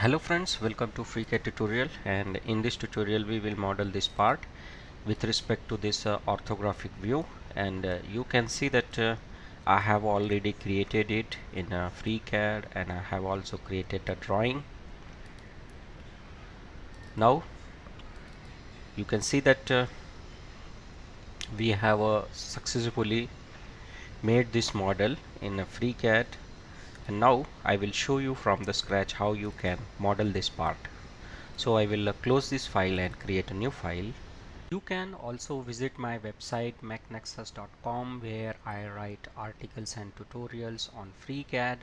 Hello friends, welcome to FreeCAD tutorial, and in this tutorial we will model this part with respect to this orthographic view. And you can see that I have already created it in FreeCAD, and I have also created a drawing. Now you can see that we have successfully made this model in FreeCAD, and now I will show you from the scratch how you can model this part. So I will close this file and create a new file. You can also visit my website mechnexus.com, where I write articles and tutorials on FreeCAD.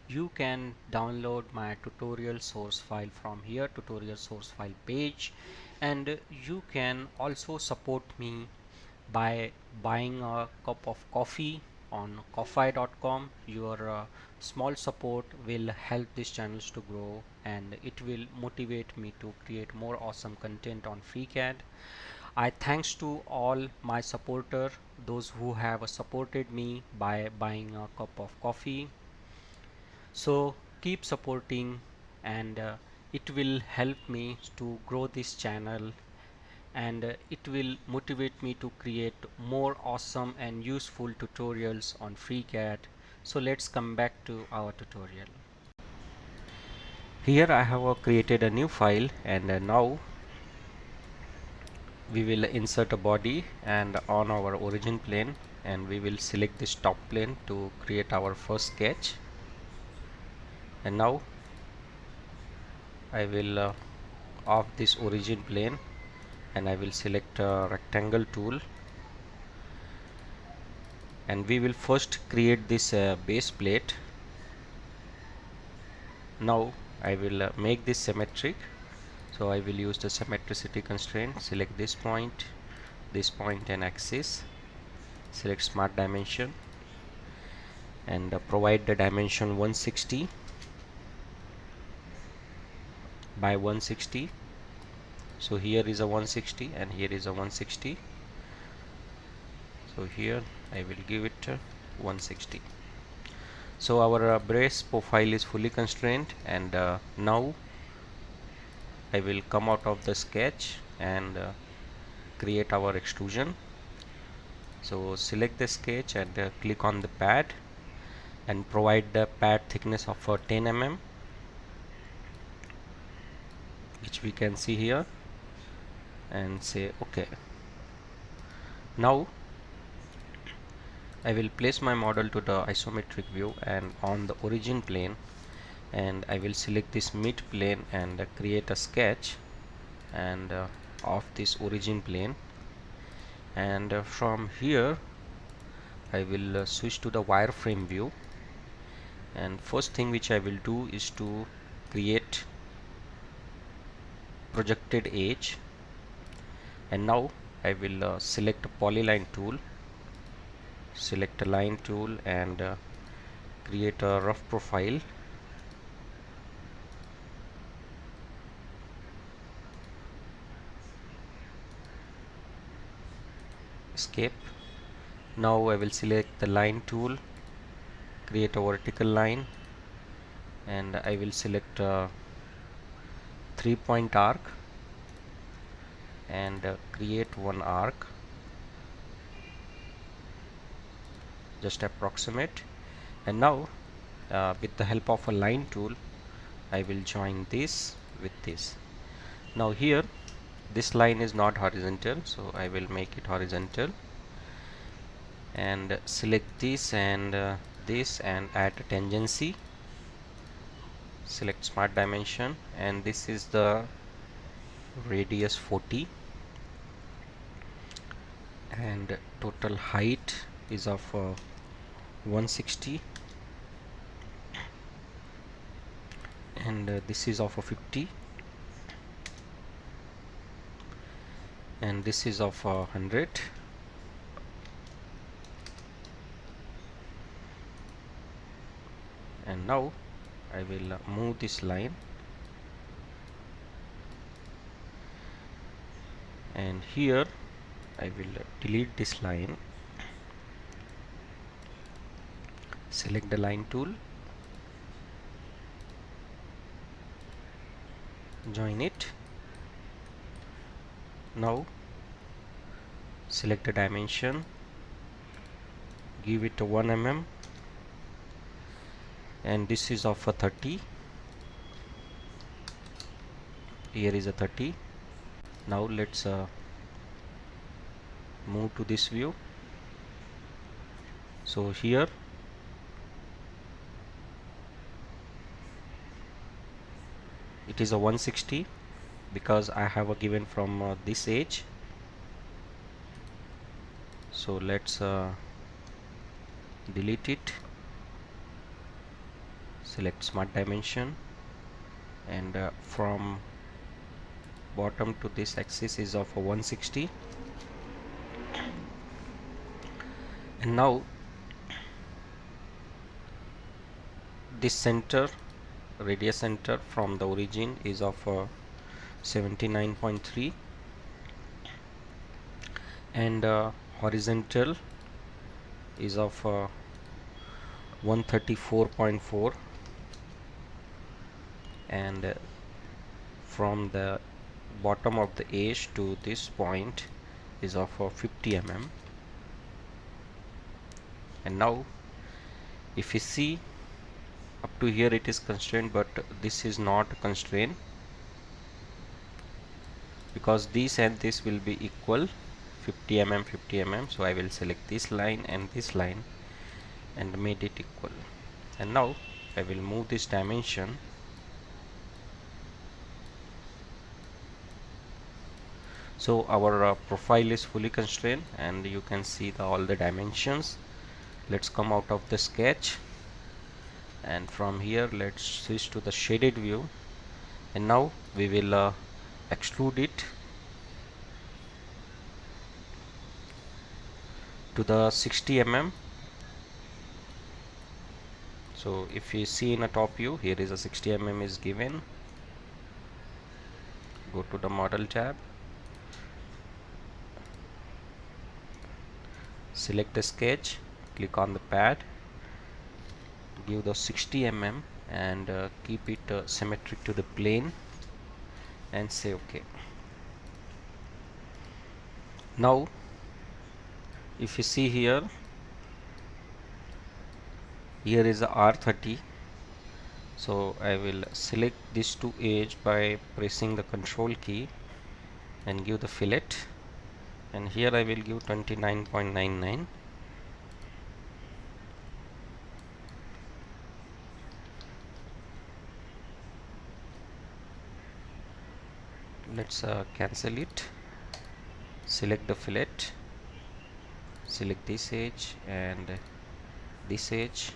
You can download my tutorial source file from here, tutorial source file page, and you can also support me by buying a cup of coffee on ko-fi.com. Your small support will help these channels to grow, and it will motivate me to create more awesome content on FreeCAD. I thanks to all my supporter, those who have supported me by buying a cup of coffee. So keep supporting, and it will help me to grow this channel, and it will motivate me to create more awesome and useful tutorials on FreeCAD. So let's come back to our tutorial. Here I have created a new file, and now we will insert a body and on our origin plane, and we will select this top plane to create our first sketch. And now I will off this origin plane, and I will select a rectangle tool, and we will first create this base plate. Now I will make this symmetric, so I will use the symmetricity constraint. Select this point and axis, select smart dimension, and provide the dimension 160 by 160. So here is a 160 and here is a 160. So here I will give it 160. So our brace profile is fully constrained, and now I will come out of the sketch and create our extrusion. So select the sketch and click on the pad and provide the pad thickness of 10 mm, which we can see here, and say OK. Now I will place my model to the isometric view and on the origin plane, and I will select this mid plane and create a sketch and of this origin plane. And from here I will switch to the wireframe view, and first thing which I will do is to create projected edge. And now I will select a polyline tool, select a line tool, and create a rough profile. Escape. Now I will select the line tool, create a vertical line, and I will select a 3-point arc and create one arc, just approximate. And now with the help of a line tool I will join this with this. Now here this line is not horizontal, so I will make it horizontal, and select this and this, and add a tangency. Select smart dimension, and this is the radius 40, and total height is of 160, and this is of 50, and this is of 100. And now I will move this line, and here I will delete this line. Select the line tool, join it. Now select the dimension, give it a 1 mm, and this is of a 30. Here is a 30. Now let's move to this view. So here it is a 160 because I have a given from this edge. So let's delete it, select smart dimension, and from bottom to this axis is of a 160. And now this center, radius center from the origin is of 79.3, and horizontal is of 134.4, and from the bottom of the edge to this point is of 50 mm. And now if you see, up to here it is constrained, but this is not constrained because this and this will be equal, 50 mm 50 mm. So I will select this line and this line and made it equal. And now I will move this dimension. So our profile is fully constrained and you can see all the dimensions. Let's come out of the sketch, and from here let's switch to the shaded view, and now we will extrude it to the 60 mm. So if you see in a top view, here is a 60 mm is given. Go to the model tab, select the sketch, click on the pad, give the 60 mm and keep it symmetric to the plane and say OK. Now if you see here, here is a R30. So I will select these two edge by pressing the control key and give the fillet, and here I will give 29.99. Let's cancel it, select the fillet, select this edge and this edge.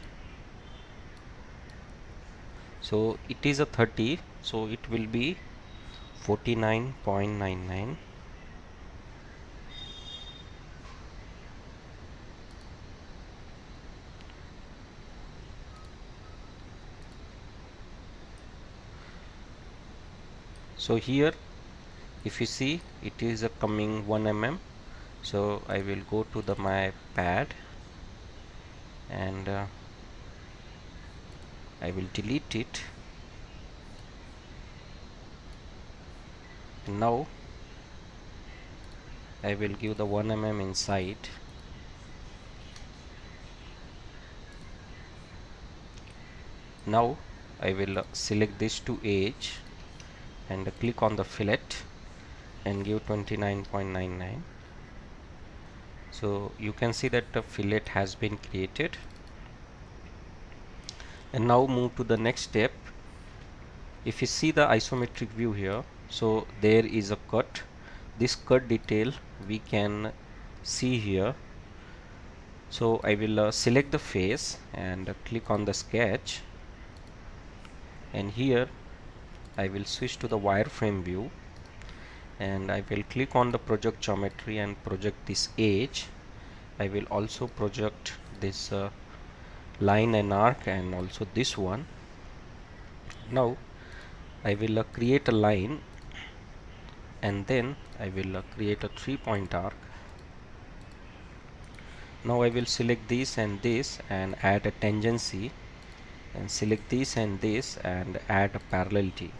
So it is a 30, so it will be 49.99. So here if you see, it is coming 1 mm. So I will go to the my pad and I will delete it. Now I will give the 1 mm inside. Now I will select this two edge and click on the fillet and give 29.99. So you can see that the fillet has been created. And now move to the next step. If you see the isometric view here, so there is a cut. This cut detail we can see here. So I will select the face and click on the sketch, and here I will switch to the wireframe view and I will click on the project geometry and project this edge. I will also project this line and arc and also this one. Now I will create a line and then I will create a 3-point arc. Now I will select this and add a tangency, and select this and add a parallelity,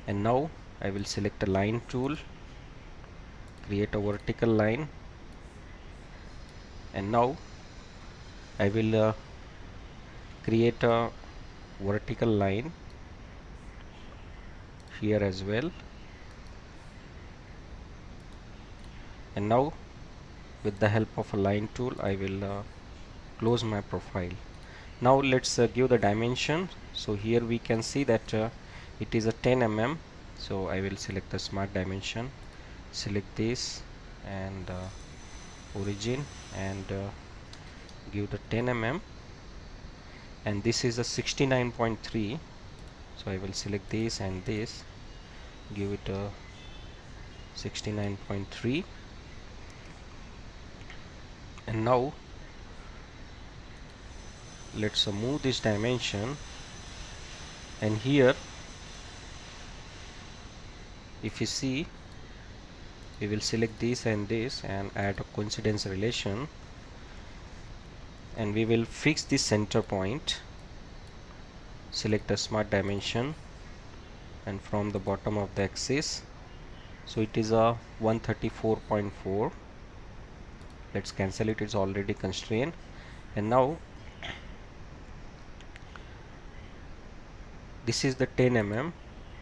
And now I will select a line tool, create a vertical line, and now I will create a vertical line here as well. And now with the help of a line tool I will close my profile. Now let's give the dimension. So here we can see that it is a 10 mm. So I will select the smart dimension, select this and origin, and give the 10 mm, and this is a 69.3. so I will select this and this, give it a 69.3. and now let's move this dimension, and here if you see, we will select this and this and add a coincidence relation, and we will fix the center point. Select a smart dimension, and from the bottom of the axis, so it is a 134.4. let's cancel it, it's already constrained. And now this is the 10 mm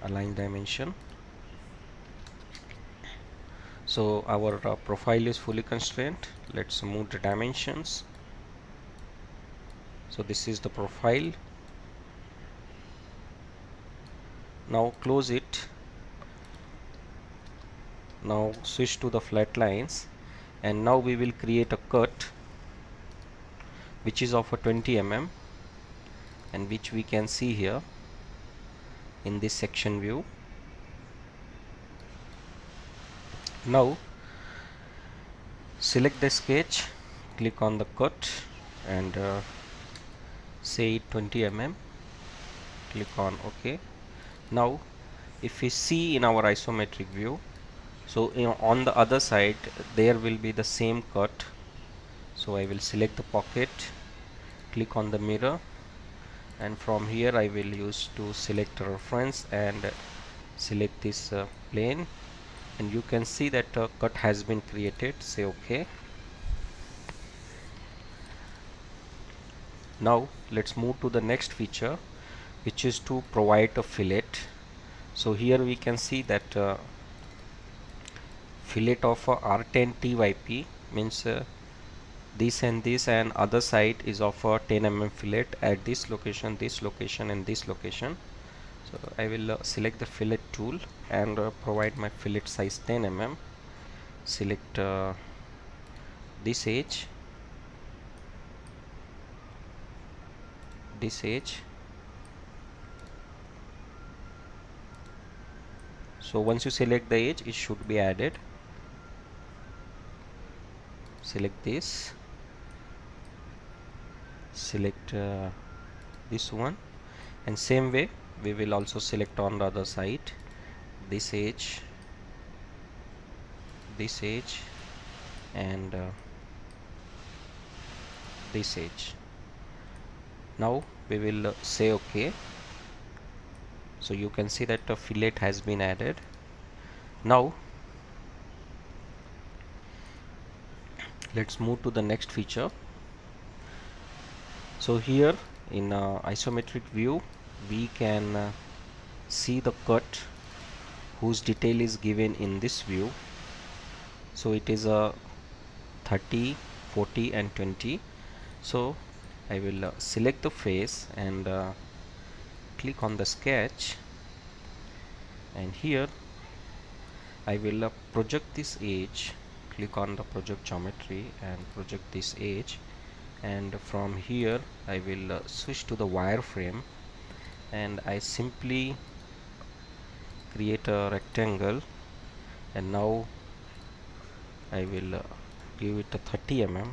align dimension. So our profile is fully constrained. Let's move the dimensions. So this is the profile. Now close it. Now switch to the flat lines, and now we will create a cut which is of a 20 mm, and which we can see here in this section view. Now select the sketch, click on the cut, and say 20 mm, click on OK. Now if we see in our isometric view, so on the other side there will be the same cut. So I will select the pocket, click on the mirror, and from here I will use to select a reference and select this plane, and you can see that a cut has been created. Say OK. Now let's move to the next feature, which is to provide a fillet. So here we can see that fillet of R10 TYP means this and this, and other side is of a 10 mm fillet at this location, and this location. So I will select the fillet tool and provide my fillet size 10 mm. Select this edge, this edge. So once you select the edge, it should be added. Select this, select this one, and same way we will also select on the other side this edge, and this edge. Now we will say OK. So you can see that a fillet has been added. Now let's move to the next feature. So here in isometric view we can see the cut whose detail is given in this view. So it is a 30, 40 and 20. So I will select the face and click on the sketch, and here I will project this edge. Click on the project geometry and project this edge, and from here I will switch to the wireframe, and I simply create a rectangle, and now I will give it a 30 mm,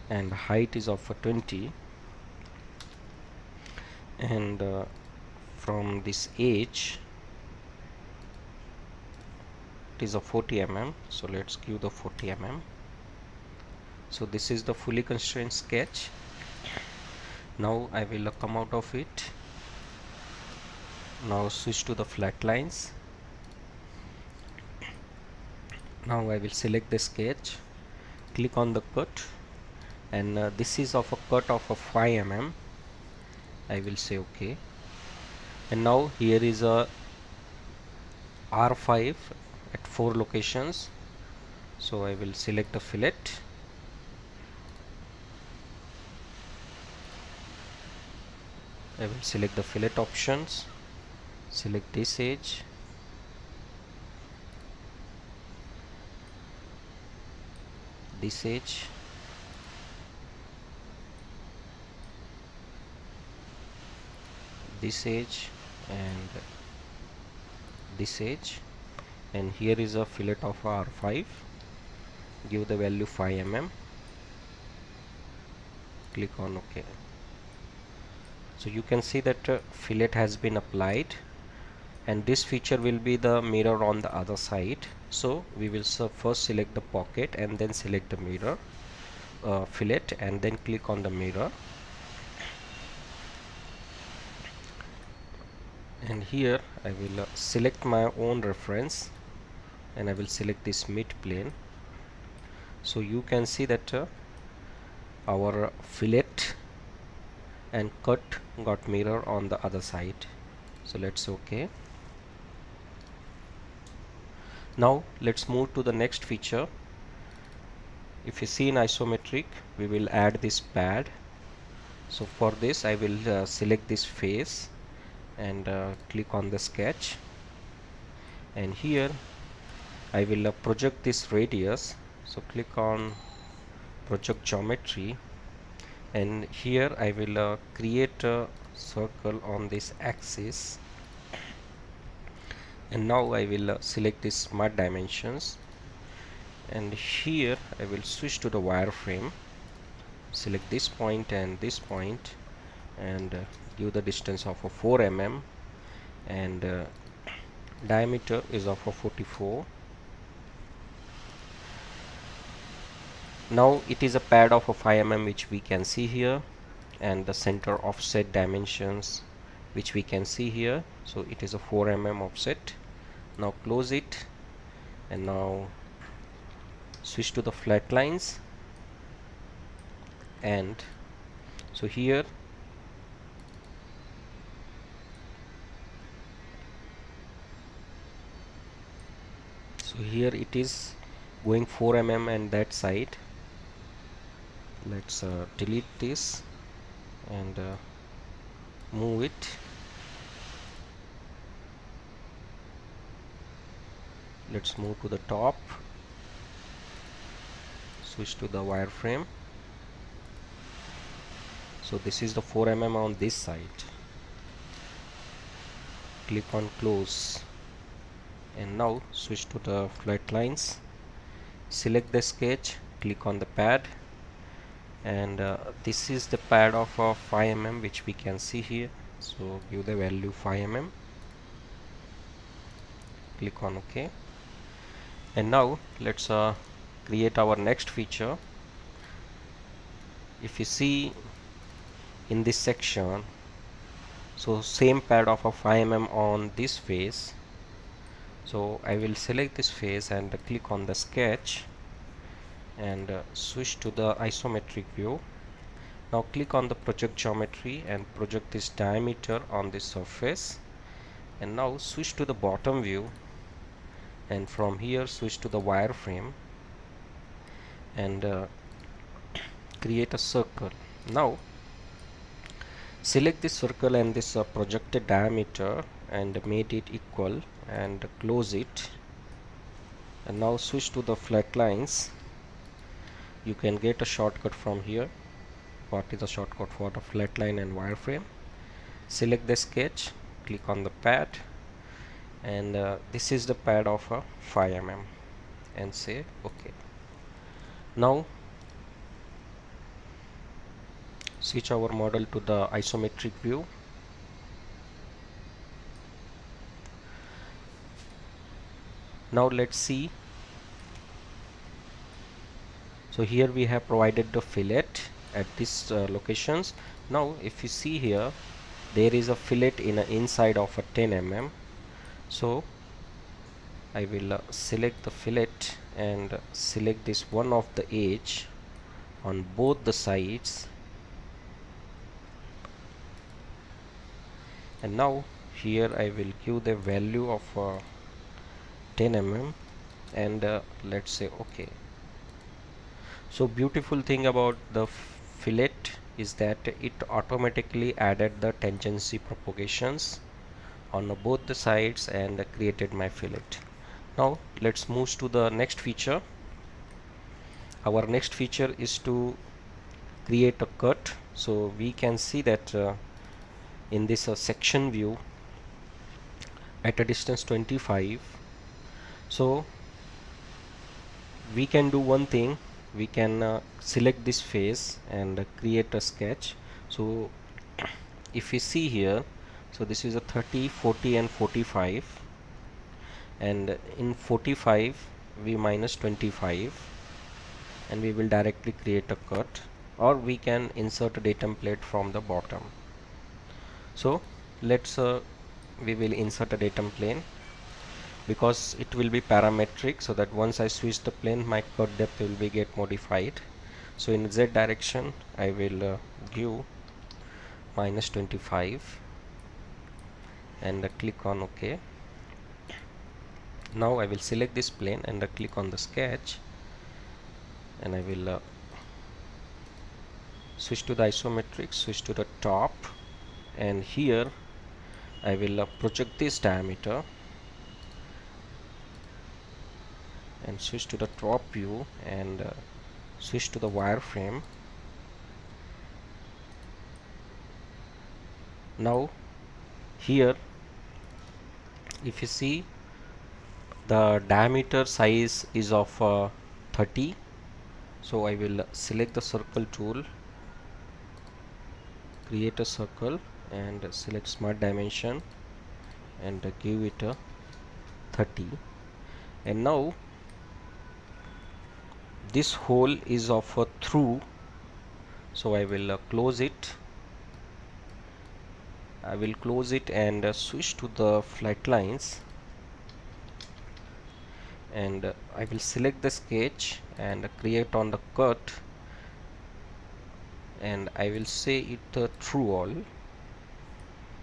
and height is of a 20, and from this edge it is a 40 mm. So let's give the 40 mm. So this is the fully constrained sketch. Now I will come out of it, Now switch to the flat lines. Now I will select the sketch, click on the cut, and this is of a cut of a 5 mm. I will say OK. And now here is a R5 at 4 locations. So I will select the fillet. I will select the fillet options, select this edge, this edge, this edge, and this edge, and here is a fillet of R5. Give the value 5 mm, click on OK. So you can see that fillet has been applied, and this feature will be the mirror on the other side. So we will first select the pocket and then select the mirror fillet, and then click on the mirror. And here I will select my own reference, and I will select this mid plane. So you can see that our fillet and cut got mirror on the other side. So let's OK. Now let's move to the next feature. If you see in isometric, we will add this pad. So for this I will select this face and click on the sketch, and here I will project this radius. So click on project geometry, and here I will create a circle on this axis, and now I will select this smart dimensions, and here I will switch to the wireframe, select this point and this point, and give the distance of a 4 mm, and diameter is of a 44. Now it is a pad of a 5 mm which we can see here, and the center offset dimensions which we can see here. So it is a 4 mm offset. Now close it, and now switch to the flat lines, and so here it is going 4 mm and that side. Let's delete this and move it. Let's move to the top, switch to the wireframe. So this is the 4 mm on this side. Click on close, and now switch to the flat lines, select the sketch, click on the pad, and this is the pad of 5 mm which we can see here. So give the value 5 mm, click on OK. And now let's create our next feature. If you see in this section, so same pad of a 5 mm on this face. So I will select this face and click on the sketch, and switch to the isometric view. Now click on the project geometry and project this diameter on this surface, and now switch to the bottom view, and from here switch to the wireframe and create a circle. Now select this circle and this projected diameter and made it equal, and close it, and now switch to the flat lines. You can get a shortcut from here. What is the shortcut for the flat line and wireframe? Select the sketch, click on the pad, and this is the pad of a 5 mm, and say OK. Now switch our model to the isometric view. Now let's see. So here we have provided the fillet at these locations. Now if you see here, there is a fillet in a inside of a 10 mm. So I will select the fillet and select this one of the edge on both the sides, and now here I will give the value of 10 mm and let's say OK. So beautiful thing about the fillet is that it automatically added the tangency propagations on both the sides and created my fillet. Now let's move to the next feature. Our next feature is to create a cut. So we can see that in this section view at a distance 25, so we can do one thing. We can select this face and create a sketch. So if we see here, so this is a 30, 40 and 45, and in 45 we minus 25 and we will directly create a cut, or we can insert a data template from the bottom. So let's we will insert a datum plane because it will be parametric, so that once I switch the plane my cut depth will be get modified. So in Z direction I will give minus 25 and click on OK. Now I will select this plane and click on the sketch, and I will switch to the isometric, switch to the top, and here I will project this diameter and switch to the top view and switch to the wireframe. Now here if you see, the diameter size is of 30. So I will select the circle tool, create a circle and select smart dimension and give it a 30. And now this hole is of a through, so I will close it. I will close it and switch to the flat lines, and I will select the sketch and create on the cut, and I will say it through all.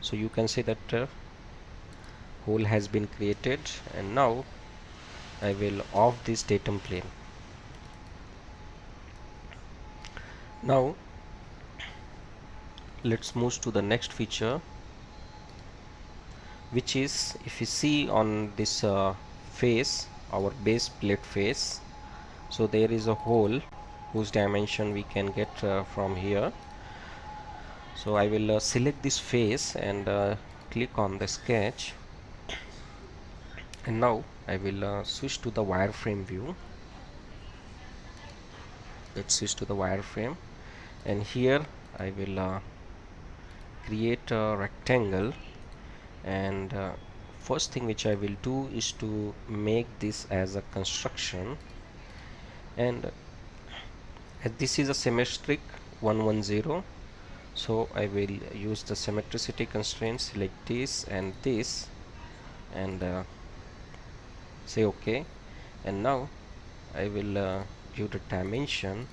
So you can see that hole has been created, and now I will off this datum plane. Now let's move to the next feature, which is, if you see on this face, our base plate face, so there is a hole whose dimension we can get from here. So I will select this face and click on the sketch, and now I will switch to the wireframe view. Let's switch to the wireframe, and here I will create a rectangle, and first thing which I will do is to make this as a construction, and this is a symmetric 110. So I will use the symmetricity constraints, select this and this, and say OK. And now I will give the dimension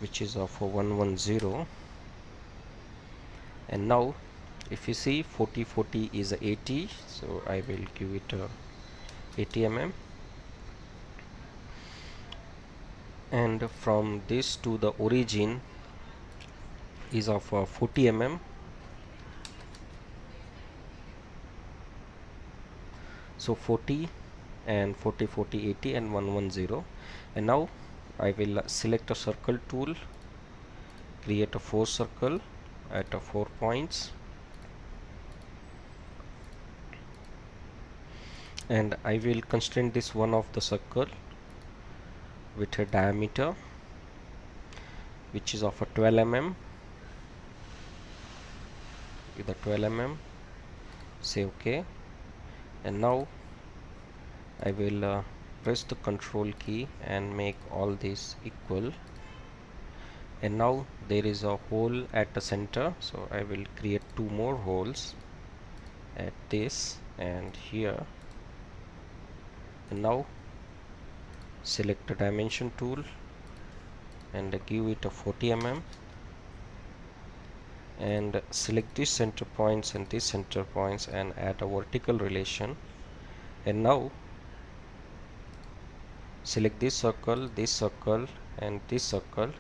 which is of 110, and now if you see 40 40 is 80, so I will give it 80 mm, and from this to the origin is of 40 mm. So 40 and 40 40 80 and 110. And now I will select a circle tool, create a 4 circle at 4 points, and I will constrain this one of the circle with a diameter which is of a 12 mm, with a 12 mm, say OK. And now I will press the control key and make all these equal, and now there is a hole at the center, so I will create two more holes at this and here. And now select the dimension tool and give it a 40 mm and select these center points and these center points and add a vertical relation. And now select this circle and this circle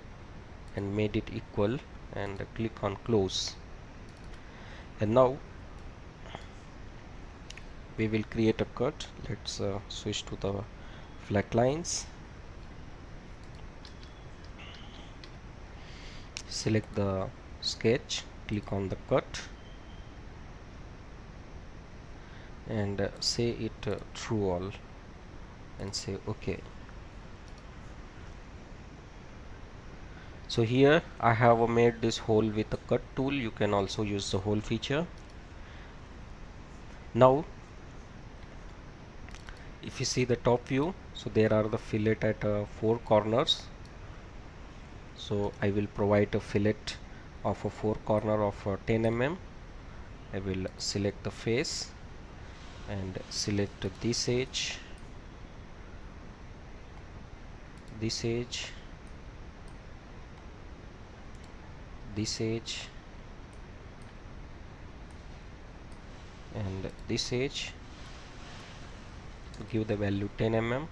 and made it equal and click on close. And now we will create a cut. Let's switch to the flat lines, select the sketch, click on the cut and say it true all and say OK. So here I have made this hole with the cut tool. You can also use the hole feature. Now if you see the top view, so there are the fillet at 4 corners. So I will provide a fillet of a 4 corner of 10 mm. I will select the face and select this edge, this edge, this edge and this edge. Give the value 10 mm.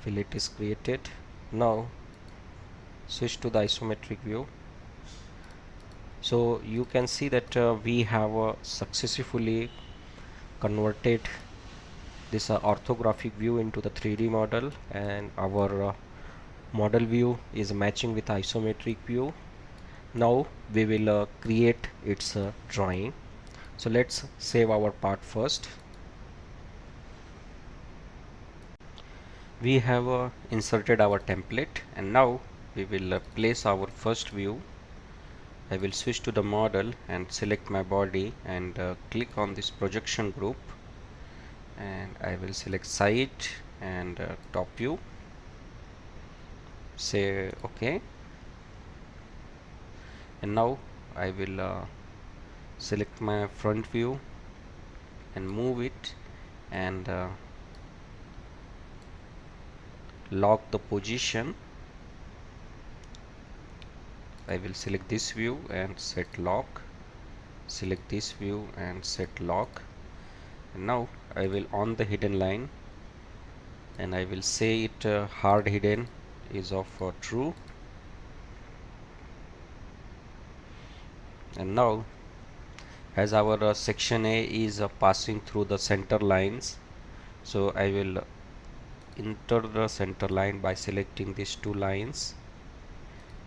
Fillet is created. Now switch to the isometric view. So you can see that we have successfully converted this orthographic view into the 3D model, and our model view is matching with isometric view. Now we will create its drawing. So let's save our part first. We have inserted our template, and now we will place our first view. I will switch to the model and select my body and click on this projection group, and I will select side and top view, say OK. And now I will select my front view and move it and lock the position. I will select this view and set lock, select this view and set lock. And now I will on the hidden line and I will say it hard hidden is of true. And now as our section A is passing through the center lines, so I will enter the center line by selecting these two lines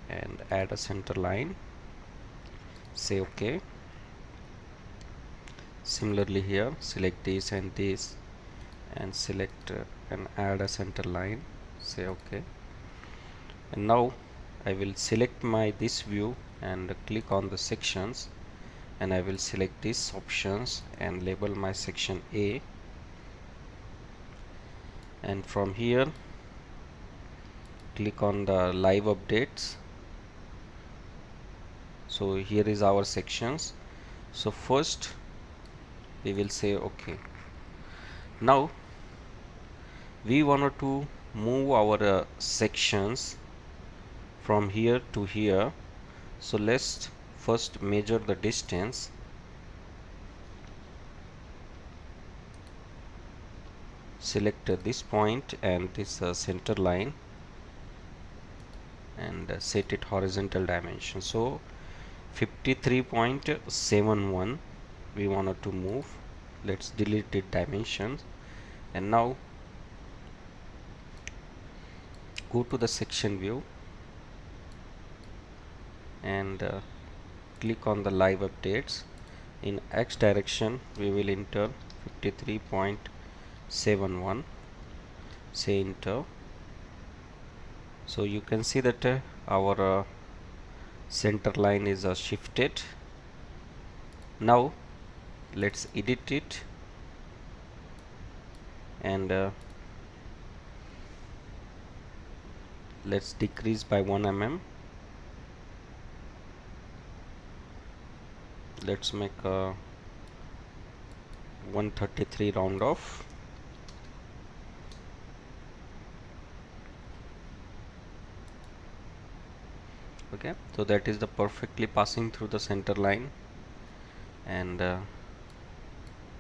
and add a center line, say OK. Similarly here select this and this and select and add a center line, say OK. And now I will select my this view and click on the sections, and I will select these options and label my section A, and from here click on the live updates. So here is our sections. So first we will say OK. Now we wanted to move our sections from here to here, so let's first measure the distance. Select this point and this center line and set it horizontal dimension. So 53.71 we wanted to move. Let's delete the dimensions, and now go to the section view and click on the live updates. In X direction we will enter 53.71, say enter. So you can see that our center line is shifted. Now let's edit it and let's decrease by 1 mm. Let's make a 133 round off. Okay, so that is the perfectly passing through the center line, and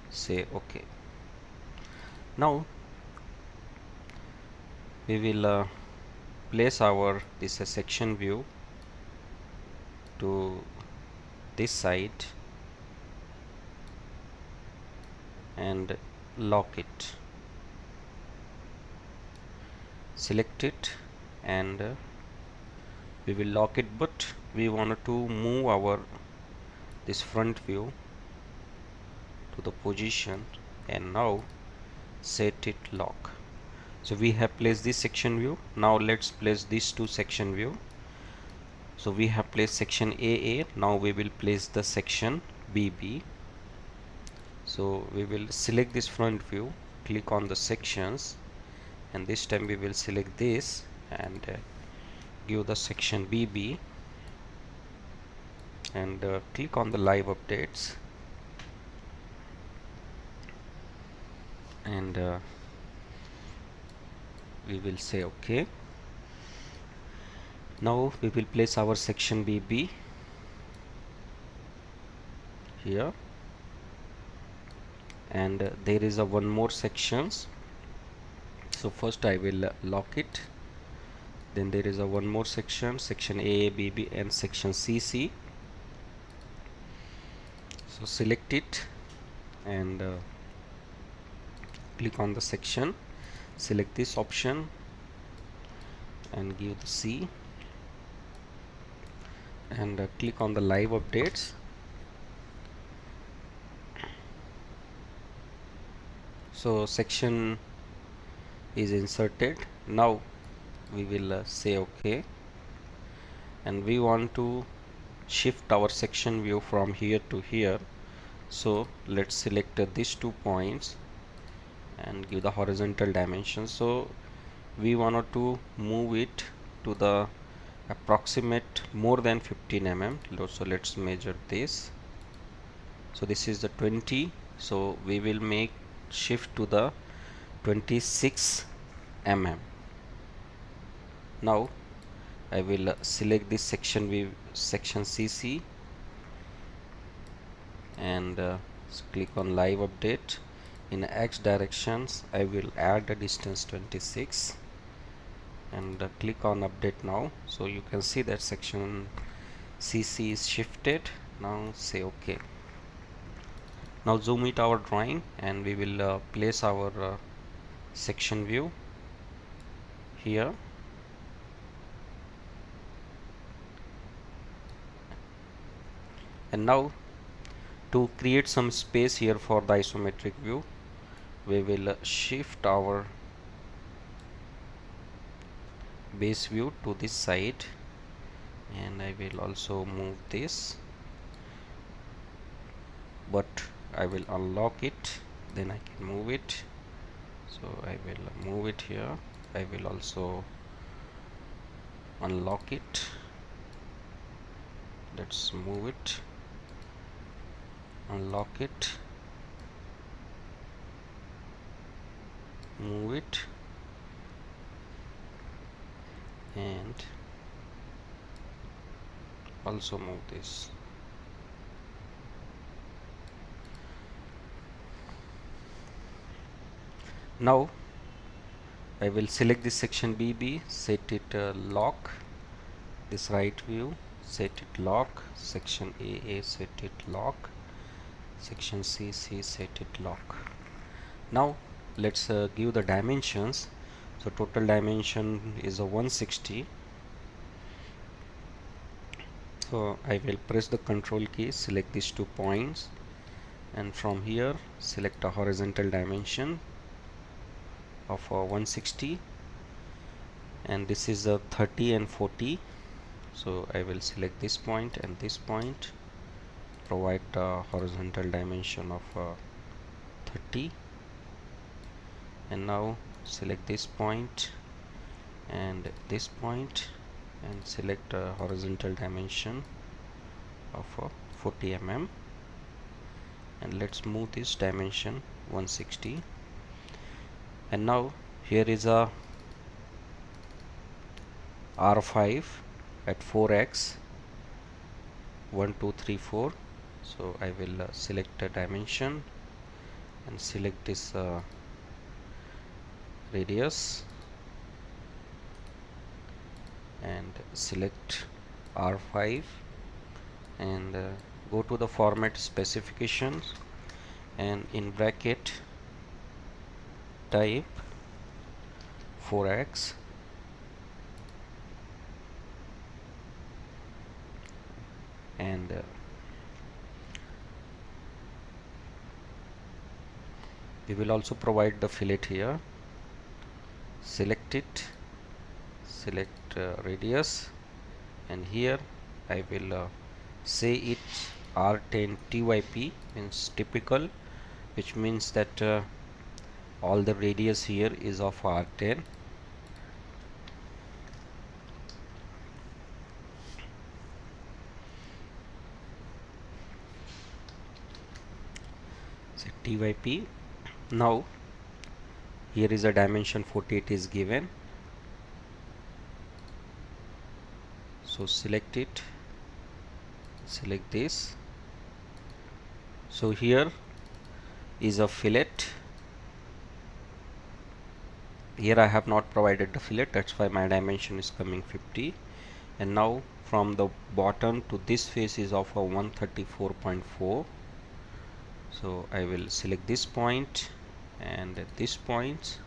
say okay. Now we will place our this section view to this side and lock it. Select it, and we will lock it, but we want to move our this front view to the position, and now set it lock. So we have placed this section view. Now let's place these two section view. So we have placed section AA. Now we will place the section BB. So we will select this front view, click on the sections, and this time we will select this and give the section BB, and click on the live updates, and we will say okay. Now we will place our section BB here, and there is a one more sections. So first I will lock it, then there is a one more section AA, BB, and section CC. So select it and click on the section, select this option and give the C, and click on the live updates. So section is inserted. Now we will say okay, and we want to shift our section view from here to here. So let's select these 2 points and give the horizontal dimension. So we wanted to move it to the approximate more than 15 mm. So let's measure this. So this is the 20, so we will make shift to the 26 mm. Now I will select this section view, section CC, and click on live update. In X directions I will add the distance 26 and click on update now. So you can see that section CC is shifted. Now say okay. Now zoom it our drawing, and we will place our section view here, and now to create some space here for the isometric view, we will shift our base view to this side, and I will also move this, but I will unlock it, then I can move it. So I will move it here. I will also unlock it. Let's move it, unlock it, move it, and also move this. Now I will select this section BB, set it lock, this right view, set it lock, section AA, set it lock, section CC, set it lock. Now let's give the dimensions. So total dimension is a 160. So I will press the control key, select these 2 points, and from here select a horizontal dimension of 160, and this is a 30 and 40. So I will select this point and this point, provide the horizontal dimension of 30, and now select this point and this point, and select a horizontal dimension of 40 mm, and let's move this dimension 160. And now here is a R5 at 4x 1 2 3 4. So I will select a dimension and select this radius and select R5 and go to the format specifications and in bracket type 4x and we will also provide the fillet here. Select it, select radius, and here I will say it R10 TYP, means typical, which means that all the radius here is of R10. So TYP. Now here is a dimension 48 is given, so select it, select this. So here is a fillet. Here I have not provided the fillet, that's why my dimension is coming 50. And now from the bottom to this face is of a 134.4. so I will select this point and this point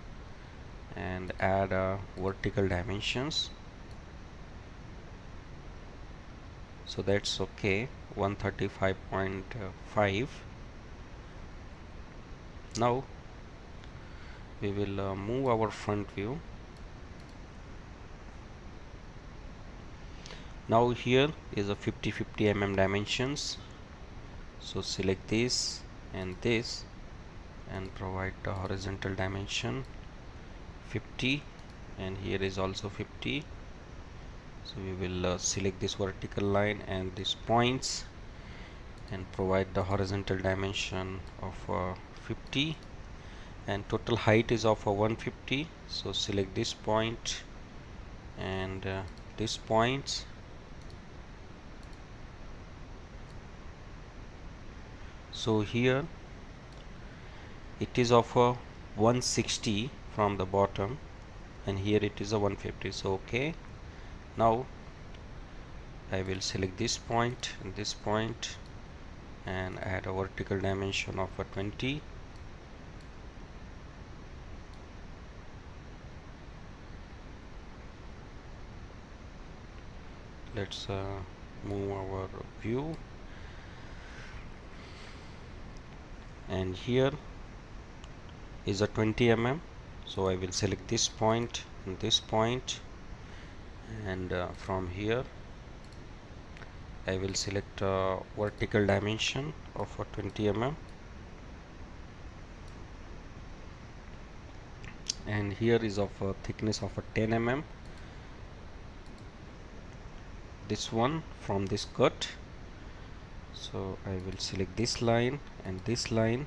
and add vertical dimensions, so that's okay, 135.5. now we will move our front view. Now here is a 50 mm dimensions, so select this and provide the horizontal dimension 50, and here is also 50. So we will select this vertical line and these points and provide the horizontal dimension of 50, and total height is of 150. So select this point and this points. So here it is of 160 from the bottom, and here it is a 150. So okay, now I will select this point and this point and add a vertical dimension of 20. Let's move our view, and here is a 20 mm, so I will select this point and this point, and from here I will select a vertical dimension of 20 mm, and here is of a thickness of 10 mm, this one from this cut. So I will select this line and this line,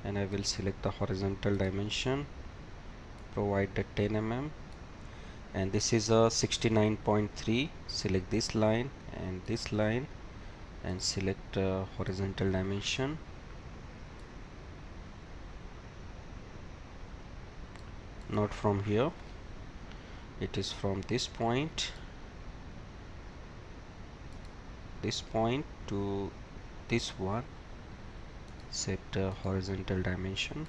and I will select the horizontal dimension, provide the 10 mm, and this is a 69.3. select this line and select horizontal dimension, not from here, it is from this point to this one. Set horizontal dimension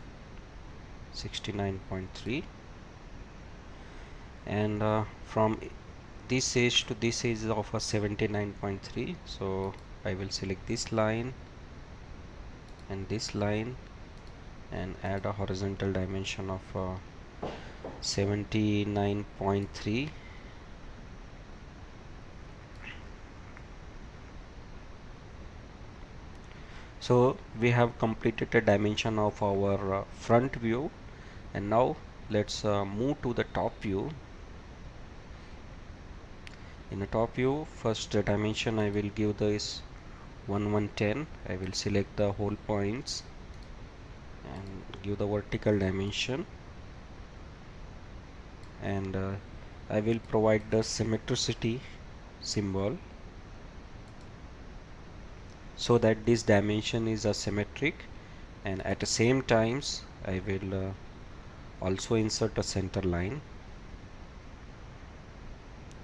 69.3, and from this edge to this edge is of a 79.3. so I will select this line and this line and add a horizontal dimension of 79.3. So we have completed the dimension of our front view, and now let's move to the top view. In the top view, first dimension I will give this 110. I will select the whole points and give the vertical dimension, and I will provide the symmetricity symbol so that this dimension is asymmetric, and at the same times I will also insert a center line.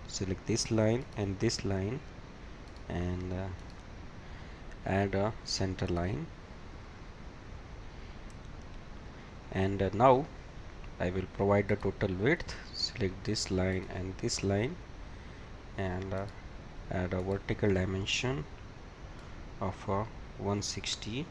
Select this line and this line, and add a center line, and now I will provide the total width. Select this line and this line, and add a vertical dimension of 160,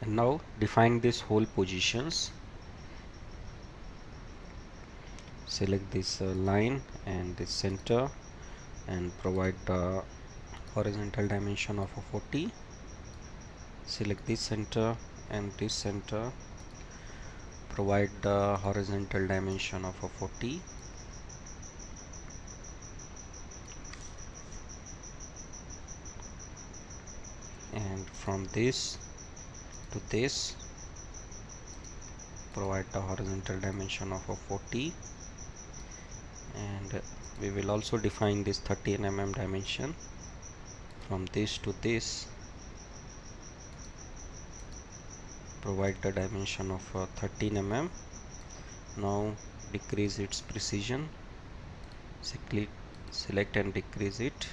and now define this whole positions. Select this line and this center and provide the horizontal dimension of 40. Select this center and this center, provide the horizontal dimension of 40, and from this to this provide the horizontal dimension of 40, and we will also define this 13 mm dimension. From this to this provide the dimension of 13 mm. Now decrease its precision. Select and decrease it.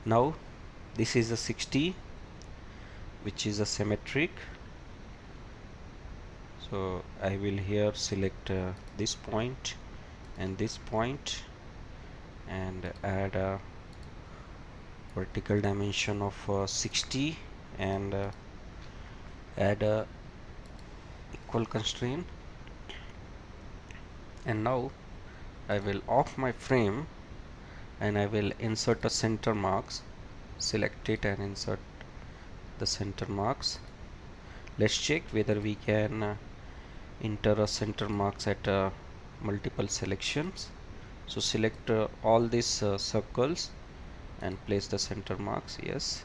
Now this is a 60, which is a symmetric, so I will here select this point and this point, and add a vertical dimension of 60, and add a equal constraint, and now I will off my frame and I will insert a center marks. Select it and insert the center marks. Let's check whether we can enter a center marks at multiple selections. So select all these circles and place the center marks. Yes,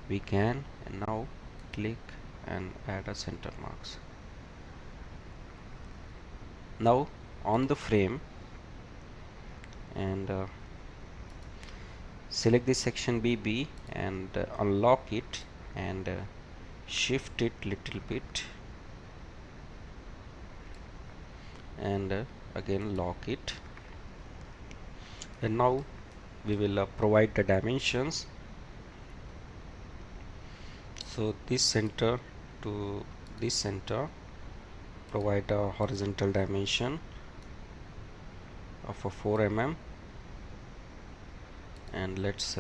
we can, and now click and add a center marks. Now on the frame, and select this section BB and unlock it, and shift it little bit, and again lock it, and now we will provide the dimensions. So this center to this center provide a horizontal dimension of 4 mm, and let's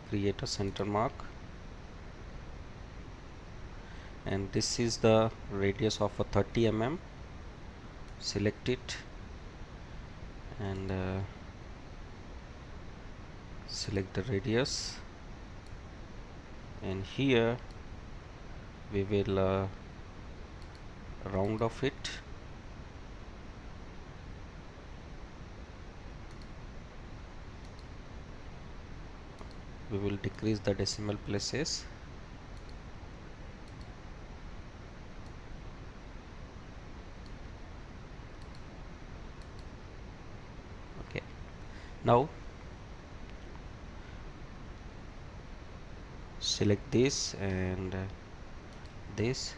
create a center mark, and this is the radius of 30 mm. Select it and select the radius, and here we will round off it. We will decrease the decimal places. Okay, now select this and this.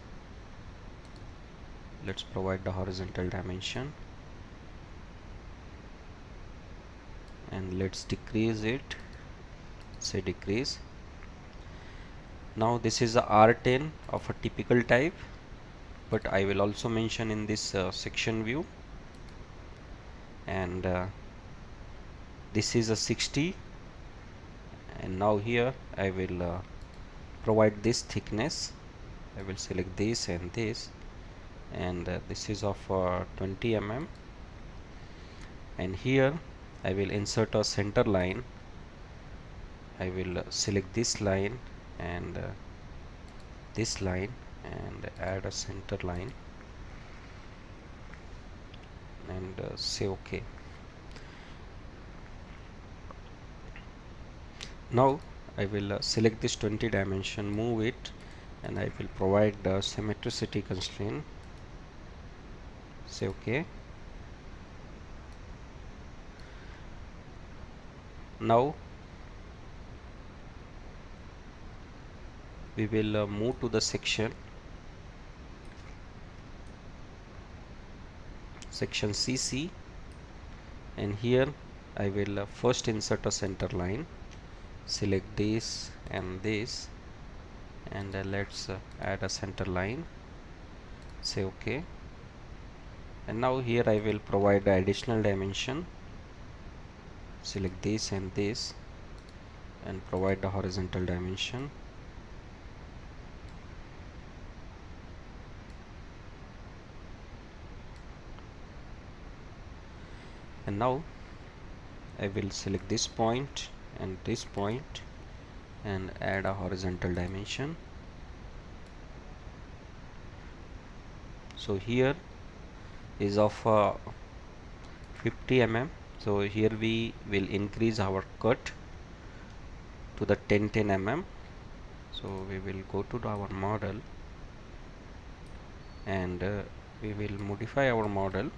Let's provide the horizontal dimension, and let's decrease it. Say decrease. Now this is a R10 of a typical type, but I will also mention in this section view, and this is a 60, and now here I will provide this thickness. I will select this and this, and this is of 20 mm, and here I will insert a center line I will select this line and this line and add a center line and say OK. Now I will select this 20 dimension, move it, and I will provide the symmetricity constraint. Say OK. Now we will move to the section CC, and here I will first insert a center line, select this and this, and let's add a center line, say OK. And now here I will provide the additional dimension, select this and this, and provide the horizontal dimension. And now I will select this point and this point and add a horizontal dimension. So here is of 50 mm. So here we will increase our cut to the 10 mm. So we will go to our model and we will modify our model.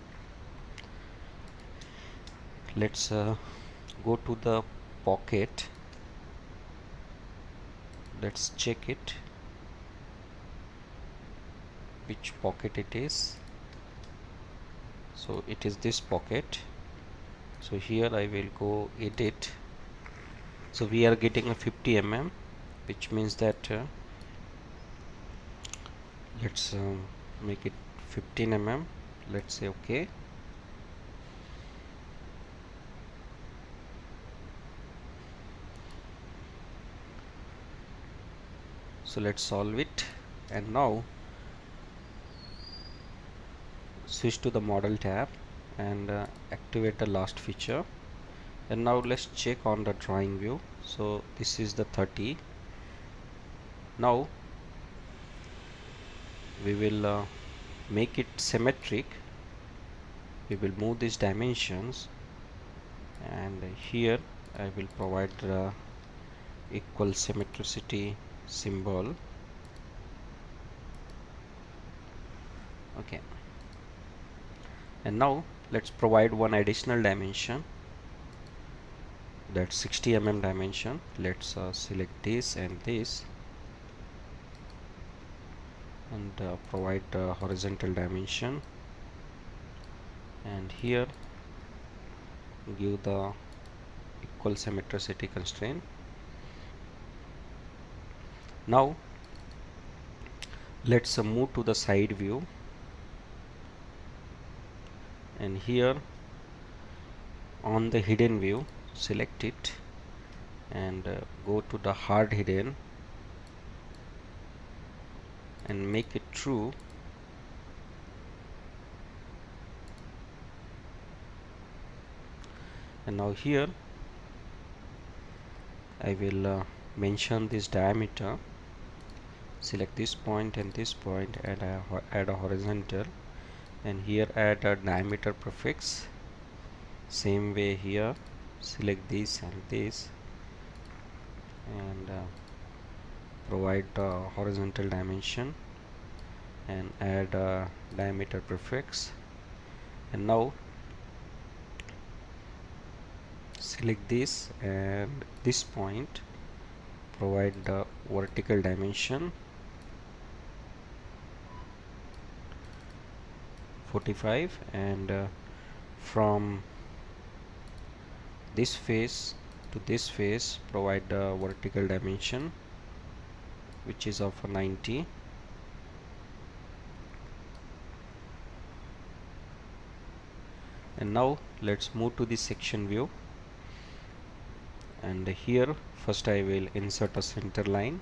Let's go to the pocket. Let's check it, which pocket it is. So it is this pocket. So here I will go edit. So we are getting a 50 mm, which means that let's make it 15 mm. Let's say OK. So let's solve it, and now switch to the model tab and activate the last feature. And now let's check on the drawing view. So this is the 30. Now we will make it symmetric. We will move these dimensions, and here I will provide the equal symmetricity symbol. Okay, and now let's provide one additional dimension, that's 60 mm dimension. Let's select this and this and provide the horizontal dimension, and here give the equal symmetricity constraint. Now let's move to the side view, and here on the hidden view select it and go to the hard hidden and make it true. And now here I will mention this diameter, select this point and this point, and add a horizontal, and here add a diameter prefix. Same way here select this and this and provide the horizontal dimension and add a diameter prefix. And now select this and this point, provide the vertical dimension 45, and from this face to this face provide the vertical dimension which is of 90. And now let's move to the section view, and here first I will insert a center line,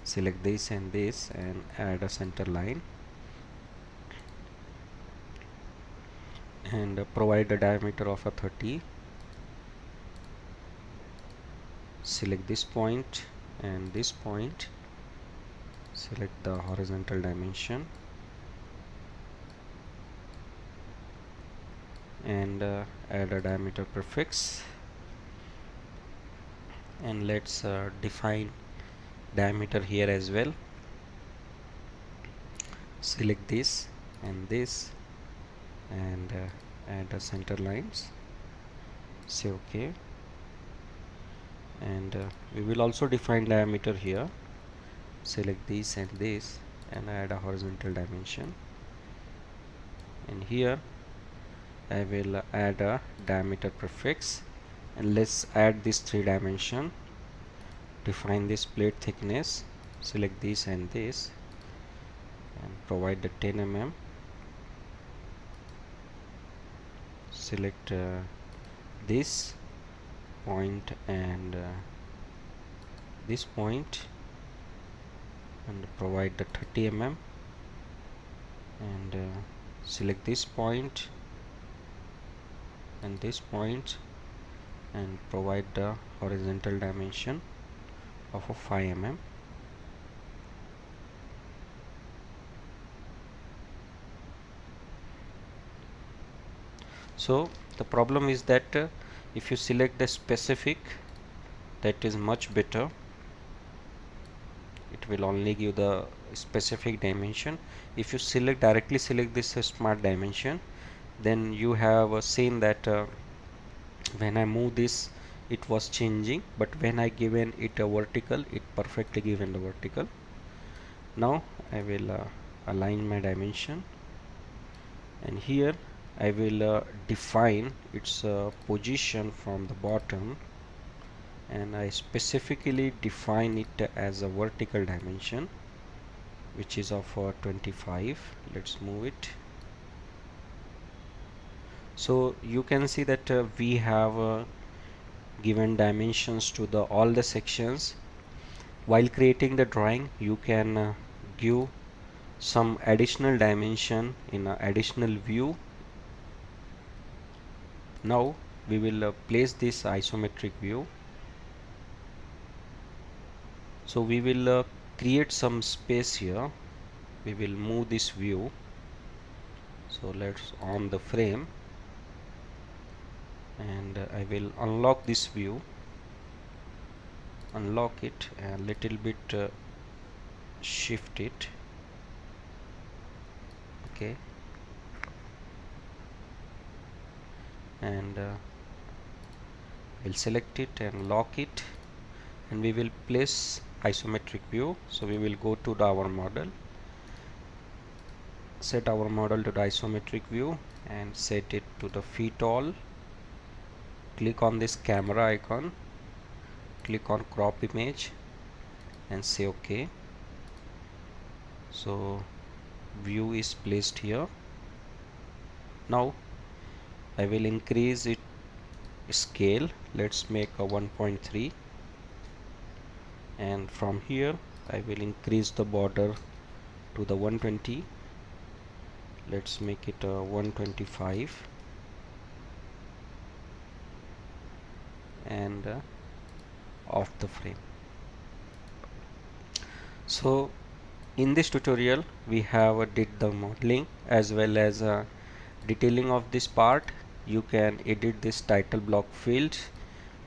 select this and this and add a center line and provide a diameter of a 30. select this point and this point, select the horizontal dimension, and add a diameter prefix, and let's define diameter here as well. Select this and this, and add the center lines, say OK, and we will also define diameter here. Select this and this and add a horizontal dimension, and here I will add a diameter prefix, and let's add this 3 dimension. Define this plate thickness, select this and this, and provide the 10 mm. Select this point and this point, and provide the 30 mm, and select this point and this point, and provide the horizontal dimension of a 5 mm. So the problem is that if you select the specific, that is much better. It will only give the specific dimension. If you directly select this smart dimension, then you have seen that when I move this, it was changing, but when I given it a vertical, it perfectly given the vertical. Now I will align my dimension, and here I will define its position from the bottom, and I specifically define it as a vertical dimension, which is of 25. Let's move it. So you can see that we have given dimensions to the all the sections. While creating the drawing, you can give some additional dimension in an additional view. Now we will place this isometric view. So we will create some space here. We will move this view. So let's on the frame, and I will unlock this view, unlock it a little bit, shift it. Okay, and we'll select it and lock it, and we will place isometric view. So we will go to our model, set our model to the isometric view, and set it to the feet all. Click on this camera icon, click on crop image, and say OK. So view is placed here. Now I will increase it scale. Let's make a 1.3, and from here I will increase the border to the 120. Let's make it 125, and off the frame. So in this tutorial we have did the modeling as well as detailing of this part. You can edit this title block field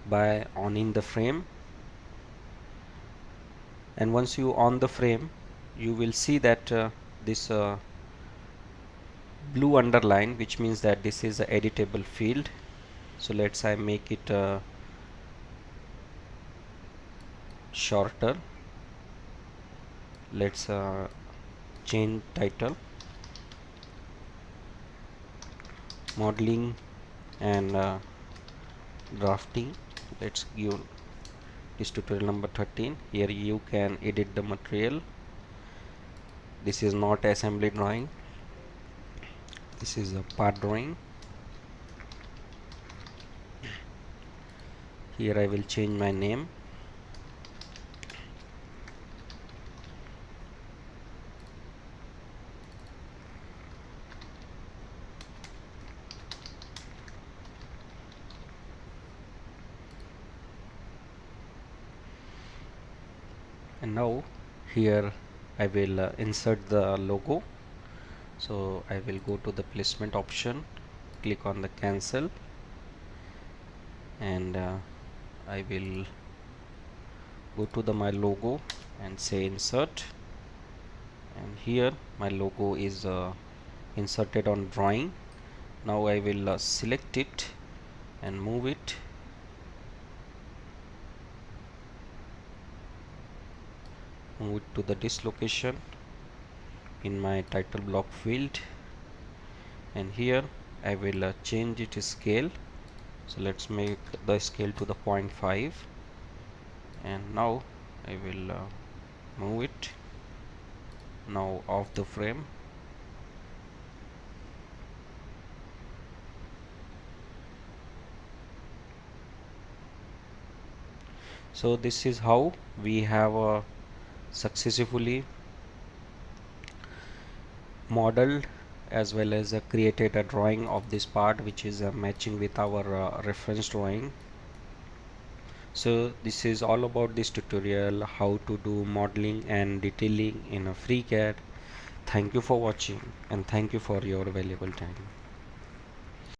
by owning the frame, and once you on the frame, you will see that this blue underline, which means that this is a editable field. So let's I make it shorter. Let's change title, modeling and drafting. Let's give this tutorial number 13. Here you can edit the material. This is not assembly drawing, this is a part drawing. Here I will change my name. And now here I will insert the logo. So I will go to the placement option, click on the cancel, and I will go to the my logo and say insert, and here my logo is inserted on drawing. Now I will select it and move it, to the this location in my title block field, and here I will change it scale. So let's make the scale to the 0.5, and now I will move it now off the frame. So this is how we have successfully modeled as well as created a drawing of this part, which is matching with our reference drawing. So this is all about this tutorial, how to do modeling and detailing in a FreeCAD. Thank you for watching, and thank you for your valuable time.